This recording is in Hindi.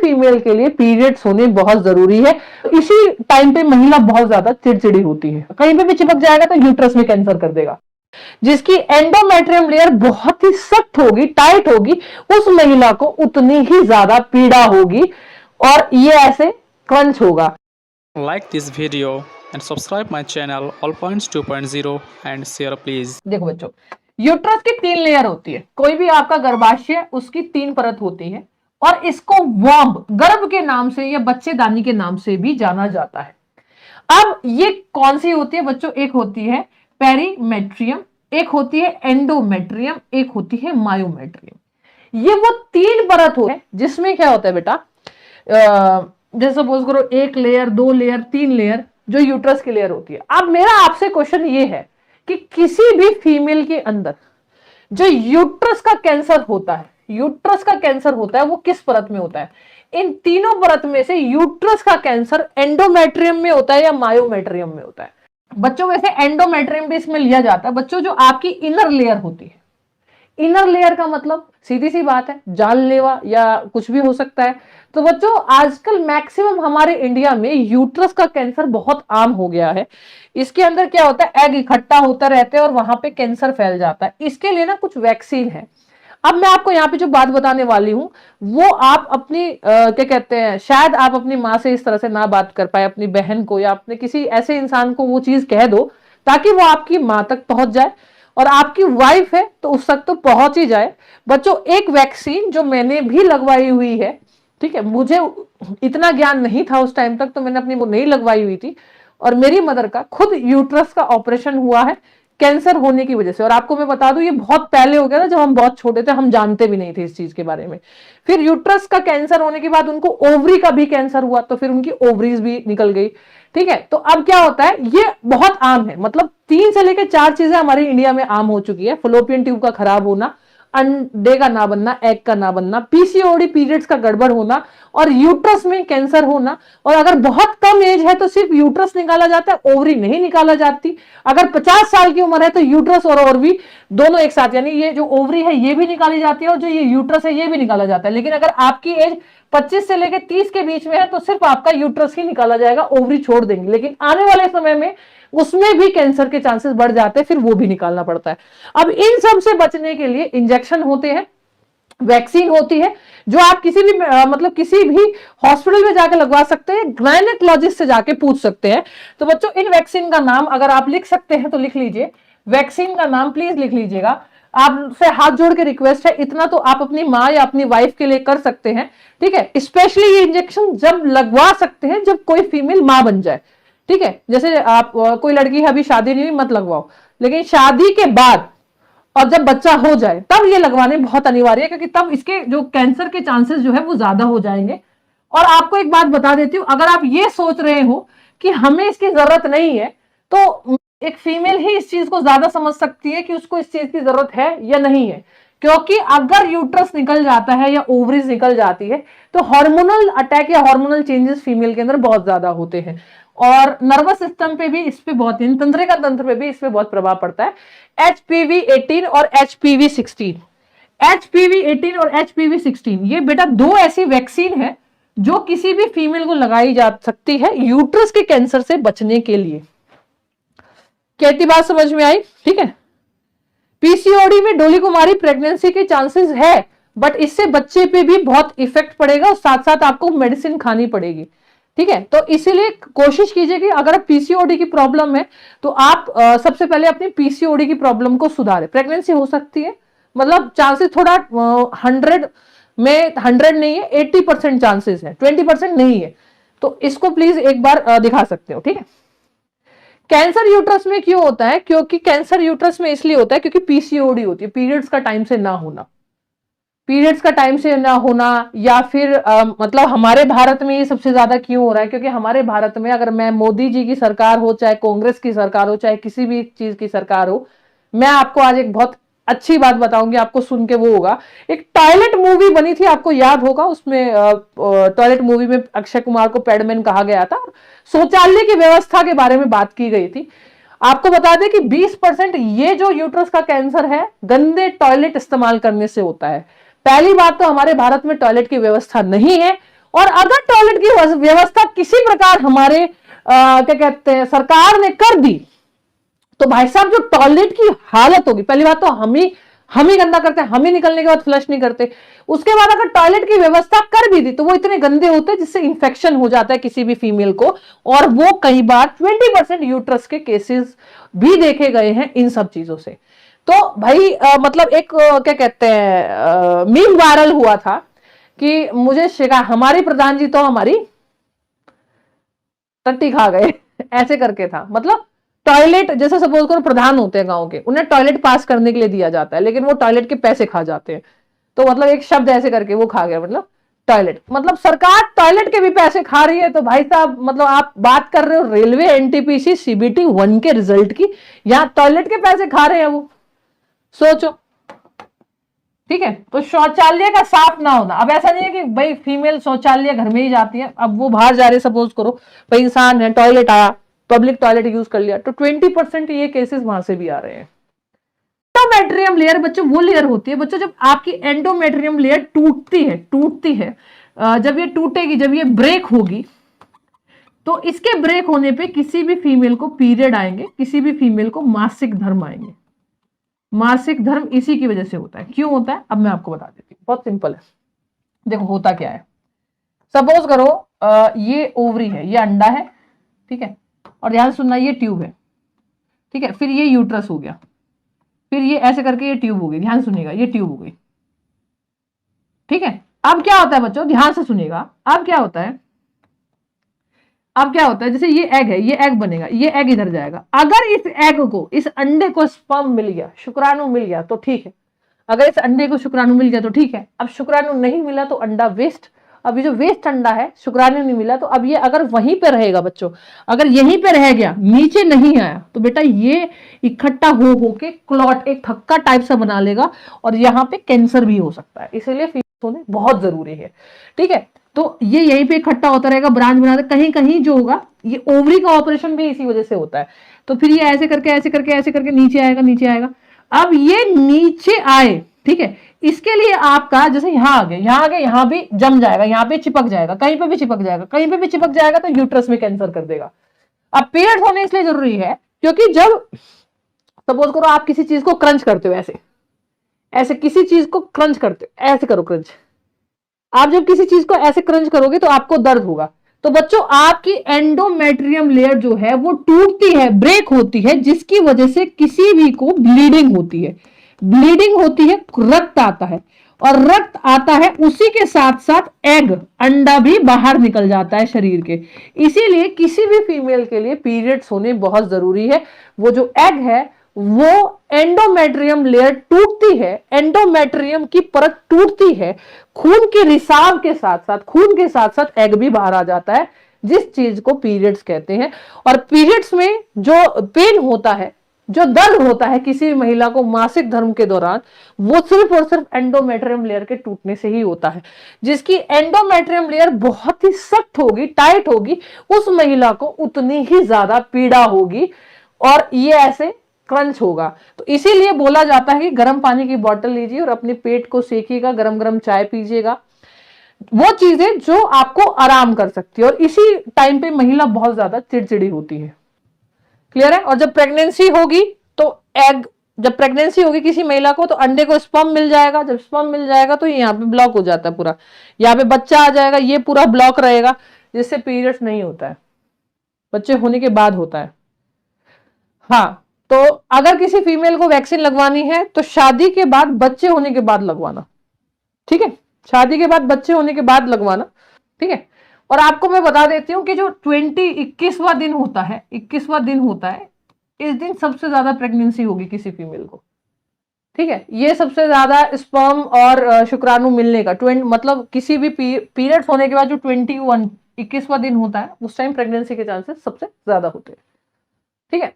फीमेल के लिए पीरियड्स होने बहुत जरूरी है। इसी टाइम पे महिला बहुत ज्यादा चिड़चिड़ी होती है, कहीं पे भी चिपक जाएगा तो यूट्रस में कैंसर कर देगा। जिसकी एंडोमेट्रियम लेयर बहुत ही सख्त होगी, टाइट होगी, उस महिला को उतनी ही ज्यादा पीड़ा होगी और ये ऐसे क्रंच होगा। Like this video and subscribe my channel All Points 2.0 and share please। देखो बच्चों, यूट्रस की 3 लेयर होती है। कोई भी आपका गर्भाशय, उसकी 3 परत होती है और इसको वॉम्ब, गर्भ के नाम से या बच्चेदानी के नाम से भी जाना जाता है। अब ये कौन सी होती है बच्चों? एक होती है पेरीमेट्रियम, एक होती है एंडोमेट्रियम, एक होती है मायोमेट्रियम। ये वो 3 परत होते हैं जिसमें क्या होता है बेटा, जैसे सपोज करो 1 लेयर, 2 लेयर, 3 लेयर जो यूट्रस की लेयर होती है। अब मेरा आपसे क्वेश्चन ये है कि किसी भी फीमेल के अंदर जो यूट्रस का कैंसर होता है, यूट्रस का कैंसर होता है वो किस परत में होता है? इन तीनों परत में से यूट्रस का कैंसर एंडोमेट्रियम में होता है या मायोमेट्रियम में होता है? बच्चों वैसे एंडोमेट्रियम भी इसमें लिया जाता है बच्चों, जो आपकी इनर लेयर होती है। इनर लेयर का मतलब सीधी सी बात है, जानलेवा या कुछ भी हो सकता है। तो बच्चों आजकल मैक्सिमम हमारे इंडिया में यूट्रस का कैंसर बहुत आम हो गया है। इसके अंदर क्या होता है, एग इकट्ठा होता रहता है और वहां पे कैंसर फैल जाता है। इसके लिए ना कुछ वैक्सीन है। अब मैं आपको यहाँ पे जो बात बताने वाली हूं वो आप अपनी क्या कहते हैं, शायद आप अपनी माँ से इस तरह से ना बात कर पाए, अपनी बहन को या अपने किसी ऐसे इंसान को वो चीज कह दो ताकि वो आपकी माँ तक पहुंच जाए, और आपकी वाइफ है तो उस तक तो पहुंच ही जाए। बच्चों एक वैक्सीन जो मैंने भी लगवाई हुई है, ठीक है, मुझे इतना ज्ञान नहीं था उस टाइम तक तो मैंने अपनी वो नहीं लगवाई हुई थी, और मेरी मदर का खुद यूट्रस का ऑपरेशन हुआ है कैंसर होने की वजह से। और आपको मैं बता दूं ये बहुत पहले हो गया था, जब हम बहुत छोटे थे, हम जानते भी नहीं थे इस चीज के बारे में। फिर यूट्रस का कैंसर होने के बाद उनको ओवरी का भी कैंसर हुआ, तो फिर उनकी ओवरीज भी निकल गई। ठीक है, तो अब क्या होता है, ये बहुत आम है, मतलब 3 से लेकर 4 चीजें हमारे इंडिया में आम हो चुकी है। फलोपियन ट्यूब का खराब होना, अंडे का ना बनना, एग का ना बनना, पीसीओडी पीरियड्स का गड़बड़ होना, और यूट्रस में कैंसर होना। और अगर बहुत कम एज है तो सिर्फ यूट्रस निकाला जाता है, ओवरी नहीं निकाला जाती। अगर 50 साल की उम्र है तो यूट्रस और ओवरी दोनों एक साथ, यानी ये जो ओवरी है ये भी निकाली जाती है और जो ये यूट्रस है ये भी निकाला जाता है। लेकिन अगर आपकी एज 25 से लेकर 30 के बीच में है तो सिर्फ आपका यूट्रस ही निकाला जाएगा, ओवरी छोड़ देंगे। लेकिन आने वाले समय में उसमें भी कैंसर के चांसेस बढ़ जाते हैं, फिर वो भी निकालना पड़ता है। अब इन सब से बचने के लिए इंजेक्शन होते हैं, वैक्सीन होती है, जो आप किसी भी मतलब किसी भी हॉस्पिटल में जाके लगवा सकते हैं, गायनेकोलॉजिस्ट से जाके पूछ सकते हैं। तो बच्चों इन वैक्सीन का नाम अगर आप लिख सकते हैं तो लिख लीजिए, वैक्सीन का नाम प्लीज लिख लीजिएगा। आपसे हाथ जोड़ के रिक्वेस्ट है, इतना तो आप अपनी माँ या अपनी वाइफ के लिए कर सकते हैं। ठीक है, स्पेशली ये इंजेक्शन जब लगवा सकते हैं जब कोई फीमेल माँ बन जाए। ठीक है, जैसे आप कोई लड़की है अभी शादी नहीं हुई मत लगवाओ, लेकिन शादी के बाद और जब बच्चा हो जाए तब ये लगवाने बहुत अनिवार्य है, क्योंकि तब इसके जो कैंसर के चांसेस जो है वो ज्यादा हो जाएंगे। और आपको एक बात बता देती हूं, अगर आप ये सोच रहे हो कि हमें इसकी जरूरत नहीं है, तो एक फीमेल ही इस चीज को ज्यादा समझ सकती है कि उसको इस चीज की जरूरत है या नहीं है। क्योंकि अगर यूट्रस निकल जाता है या ओवरीज निकल जाती है तो हार्मोनल अटैक या हार्मोनल चेंजेस फीमेल के अंदर बहुत ज्यादा होते हैं, और नर्वस सिस्टम पे भी इस पे बहुत, तंत्रिका तंत्र पे भी इस पे बहुत प्रभाव पड़ता है। HPV 18 और HPV 16, HPV 18 और HPV 16 ये बेटा 2 ऐसी वैक्सीन है जो किसी भी फीमेल को लगाई जा सकती है यूट्रस के कैंसर से बचने के लिए। क्या इतनी बात समझ में आई? ठीक है, पीसीओडी में डोली कुमारी प्रेगनेंसी के चांसेस है, बट इससे बच्चे पे भी बहुत इफेक्ट पड़ेगा और साथ साथ आपको मेडिसिन खानी पड़ेगी। ठीक है, तो इसीलिए कोशिश कीजिए कि अगर पीसीओडी की प्रॉब्लम है तो आप सबसे पहले अपनी पीसीओडी की प्रॉब्लम को सुधारें। प्रेगनेंसी हो सकती है, मतलब चांसेस थोड़ा 100 में 100 नहीं है, 80% चांसेस है, 20% नहीं है। तो इसको प्लीज एक बार दिखा सकते हो। ठीक है, कैंसर यूट्रस में क्यों होता है? क्योंकि कैंसर यूट्रस में इसलिए होता है क्योंकि पीसीओडी होती है, पीरियड्स का टाइम से ना होना। पीरियड्स का टाइम से ना होना, या फिर मतलब हमारे भारत में ये सबसे ज्यादा क्यों हो रहा है? क्योंकि हमारे भारत में अगर मैं मोदी जी की सरकार हो, चाहे कांग्रेस की सरकार हो, चाहे किसी भी चीज की सरकार हो, मैं आपको आज एक बहुत अच्छी बात बताऊंगी, आपको सुन के वो होगा। एक टॉयलेट मूवी बनी थी, आपको याद होगा, उसमें टॉयलेट मूवी में अक्षय कुमार को पैडमैन कहा गया था, शौचालय की व्यवस्था के बारे में बात की गई थी। आपको बता दें कि 20% ये जो यूट्रस का कैंसर है गंदे टॉयलेट इस्तेमाल करने से होता है। पहली बात तो हमारे भारत में टॉयलेट की व्यवस्था नहीं है, और अगर टॉयलेट की व्यवस्था किसी प्रकार हमारे क्या कहते हैं सरकार ने कर दी, तो भाई साहब जो टॉयलेट की हालत होगी, पहली बात तो हम ही गंदा करते हैं, हम ही निकलने के बाद फ्लश नहीं करते। उसके बाद अगर टॉयलेट की व्यवस्था कर भी दी तो वो इतने गंदे होते हैं जिससे इंफेक्शन हो जाता है किसी भी फीमेल को, और वो कई बार 20% यूट्रस के केसेस भी देखे गए हैं इन सब चीजों से। तो भाई मतलब एक क्या कहते हैं मीम वायरल हुआ था कि मुझे शिका हमारे प्रधान जी तो हमारी टट्टी खा गए ऐसे करके था। मतलब टॉयलेट, जैसे सपोज करो प्रधान होते हैं गांव के, उन्हें टॉयलेट पास करने के लिए दिया जाता है, लेकिन वो टॉयलेट के पैसे खा जाते हैं। तो मतलब एक शब्द ऐसे करके वो खा गया, मतलब टॉयलेट, मतलब सरकार टॉयलेट के भी पैसे खा रही है। तो भाई साहब मतलब आप बात कर रहे हो रेलवे एनटीपीसी सीबीटी 1 के रिजल्ट की, यहां टॉयलेट के पैसे खा रहे हैं वो, सोचो। ठीक है, तो शौचालय का साफ ना होना, अब ऐसा नहीं है कि भाई फीमेल शौचालय घर में ही जाती है, अब वो बाहर जा रहे, सपोज करो भाई इंसान है, टॉयलेट आया, पब्लिक टॉयलेट यूज कर लिया, तो 20% ये केसेस वहां से भी आ रहे हैं। एंडोमेट्रियम लेयर बच्चों वो लेयर होती है बच्चों जब आपकी एंडोमेट्रियम लेयर टूटती है जब ये टूटेगी, जब ये ब्रेक होगी, तो इसके ब्रेक होने पे किसी भी फीमेल को पीरियड आएंगे, किसी भी फीमेल को मासिक धर्म आएंगे। मासिक धर्म इसी की वजह से होता है। क्यों होता है अब मैं आपको बता देती हूँ, बहुत सिंपल है। देखो होता क्या है, सपोज करो ये ओवरी है, ये अंडा है, ठीक है, और ध्यान सुनना ये ट्यूब है, ठीक है, फिर ये यूट्रस हो गया, फिर ये ऐसे करके ये ट्यूब हो गई, ध्यान सुनिएगा, ये ट्यूब हो गई, ठीक है। अब क्या होता है बच्चों, ध्यान से सुनिएगा, अब क्या होता है, अब क्या होता है, जैसे ये एग है, ये एग बनेगा, ये एग इधर जाएगा। अगर इस एग को, इस अंडे को स्पर्म मिल गया, शुक्राणु मिल गया तो ठीक है, अगर इस अंडे को शुक्राणु मिल गया तो ठीक है। अब शुक्राणु नहीं मिला तो अंडा वेस्ट। अब ये जो वेस्ट अंडा है, शुक्राणु नहीं मिला, तो अब ये अगर वहीं पे रहेगा बच्चों, अगर यहीं पे रह गया, नीचे नहीं आया, तो बेटा ये इकट्ठा हो के क्लॉट, एक थक्का टाइप सा बना लेगा, और यहाँ पे कैंसर भी हो सकता है। इसीलिए फीस होने बहुत जरूरी है, ठीक है। तो ये यहीं पे इकट्ठा होता रहेगा, ब्रांच बनाते, कहीं कहीं जो होगा, ये ओवरी का ऑपरेशन भी इसी वजह से होता है। तो फिर ये ऐसे करके ऐसे करके ऐसे करके नीचे आएगा, नीचे आएगा। अब ये नीचे आए, ठीक है, इसके लिए आपका जैसे यहां आ गया, यहां आ गया, यहां भी जम जाएगा, यहां पे चिपक जाएगा, कहीं पे भी चिपक जाएगा, कहीं पे भी चिपक जाएगा, तो यूट्रस में कैंसर कर देगा। अब पीरियड्स होने इसलिए जरूरी है क्योंकि जब सपोज करो आप किसी चीज को क्रंच करते हो, ऐसे ऐसे किसी चीज को क्रंच करते हो, ऐसे करो क्रंच, आप जब किसी चीज को ऐसे क्रंच करोगे तो आपको दर्द होगा। तो बच्चों आपकी एंडोमेट्रियम लेयर जो है वो टूटती है, ब्रेक होती है, जिसकी वजह से किसी भी को ब्लीडिंग होती है। ब्लीडिंग होती है, रक्त आता है, और रक्त आता है उसी के साथ साथ एग, अंडा भी बाहर निकल जाता है शरीर के। इसीलिए किसी भी फीमेल के लिए पीरियड्स होने बहुत जरूरी है। वो जो एग है वो एंडोमेट्रियम लेयर टूटती है, एंडोमेट्रियम की परत टूटती है, खून के रिसाव के साथ साथ, खून के साथ साथ एग भी बाहर आ जाता है, जिस चीज को पीरियड्स कहते हैं। और पीरियड्स में जो पेन होता है, जो दर्द होता है किसी भी महिला को मासिक धर्म के दौरान, वो सिर्फ और सिर्फ एंडोमेट्रियम लेयर के टूटने से ही होता है। जिसकी एंडोमेट्रियम लेयर बहुत ही सख्त होगी, टाइट होगी, उस महिला को उतनी ही ज्यादा पीड़ा होगी, और ये ऐसे क्रंच होगा। तो इसीलिए बोला जाता है कि गर्म पानी की बोतल लीजिए और अपने पेट को सेकिएगा, गरम गरम चाय पीजिएगा, वो चीजें जो आपको आराम कर सकती है। और इसी टाइम पे महिला बहुत ज्यादा चिड़चिड़ी होती है, क्लियर है। और जब प्रेगनेंसी होगी तो एग, जब प्रेगनेंसी होगी किसी महिला को, तो अंडे को स्पर्म मिल जाएगा, जब स्पर्म मिल जाएगा तो यहाँ पे ब्लॉक हो जाता है पूरा, यहाँ पे बच्चा आ जाएगा, ये पूरा ब्लॉक रहेगा, जिससे पीरियड्स नहीं होता है, बच्चे होने के बाद होता है। हाँ, तो अगर किसी फीमेल को वैक्सीन लगवानी है तो शादी के बाद, बच्चे होने के बाद लगवाना, ठीक है, शादी के बाद बच्चे होने के बाद लगवाना, ठीक है। और आपको मैं बता देती हूँ कि जो 21वां दिन होता है, 21वां दिन होता है, इस दिन सबसे ज्यादा प्रेगनेंसी होगी किसी फीमेल को, ठीक है। ये सबसे ज्यादा स्पर्म और शुक्राणु मिलने का मतलब किसी भी पीरियड्स होने के बाद जो 21वां दिन होता है, उस टाइम प्रेगनेंसी के चांसेस सबसे ज्यादा होते हैं, ठीक है।